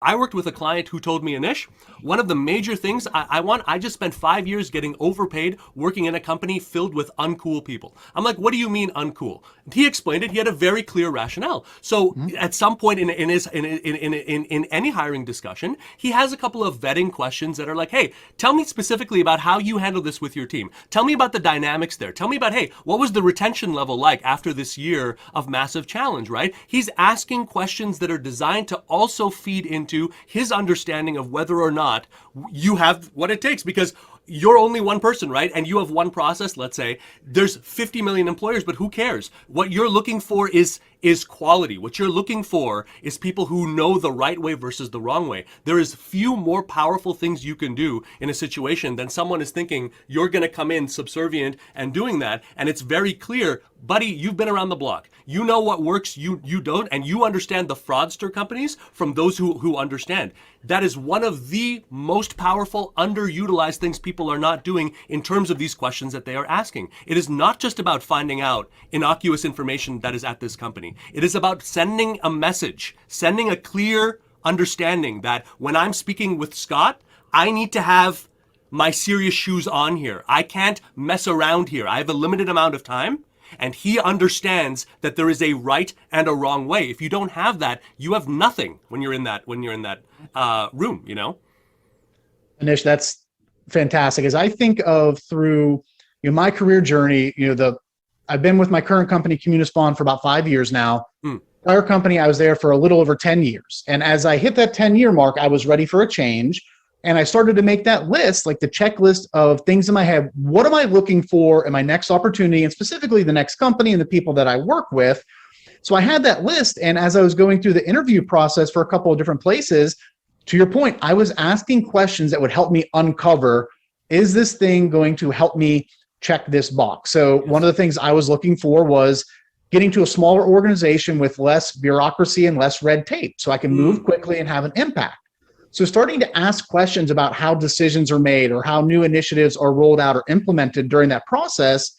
I worked with a client who told me, Anish, one of the major things I just spent 5 years getting overpaid working in a company filled with uncool people. I'm like, what do you mean uncool? He explained it. He had a very clear rationale. So at some point in any hiring discussion, he has a couple of vetting questions that are like, hey, tell me specifically about how you handle this with your team. Tell me about the dynamics there. Tell me about, hey, what was the retention level like after this year of massive challenge, right? He's asking questions that are designed to also feed into his understanding of whether or not you have what it takes, because you're only one person, right? And you have one process. Let's say there's 50 million employers, but who cares? What you're looking for is quality. What you're looking for is people who know the right way versus the wrong way. There is few more powerful things you can do in a situation than someone is thinking you're going to come in subservient and doing that. And it's very clear, buddy, you've been around the block. You know what works, you don't, and you understand the fraudster companies from those who understand. That is one of the most powerful, underutilized things people are not doing in terms of these questions that they are asking. It is not just about finding out innocuous information that is at this company. It is about sending a message, sending a clear understanding that when I'm speaking with Scott, I need to have my serious shoes on here. I can't mess around here. I have a limited amount of time. And he understands that there is a right and a wrong way. If you don't have that, you have nothing when you're in that room, you know? Anish, that's fantastic. As I think of through my career journey, I've been with my current company, Communispond, for about 5 years now. Prior company, I was there for a little over 10 years. And as I hit that 10-year mark, I was ready for a change. And I started to make that list, like the checklist of things in my head. What am I looking for in my next opportunity, and specifically the next company and the people that I work with? So I had that list. And as I was going through the interview process for a couple of different places, to your point, I was asking questions that would help me uncover, is this thing going to help me check this box? So one of the things I was looking for was getting to a smaller organization with less bureaucracy and less red tape so I can move quickly and have an impact. So starting to ask questions about how decisions are made or how new initiatives are rolled out or implemented during that process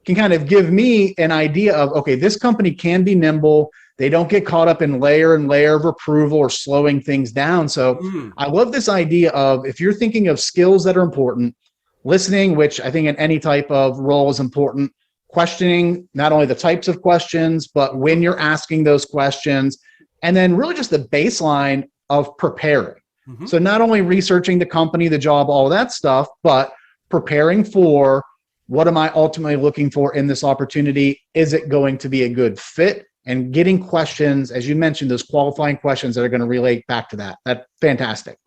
can kind of give me an idea of, okay, this company can be nimble. They don't get caught up in layer and layer of approval or slowing things down. So I love this idea of, if you're thinking of skills that are important, listening, which I think in any type of role is important, questioning, not only the types of questions, but when you're asking those questions, and then really just the baseline of preparing. So not only researching the company, the job, all that stuff, but preparing for, what am I ultimately looking for in this opportunity? Is it going to be a good fit? And getting questions, as you mentioned, those qualifying questions that are going to relate back to that. That's fantastic.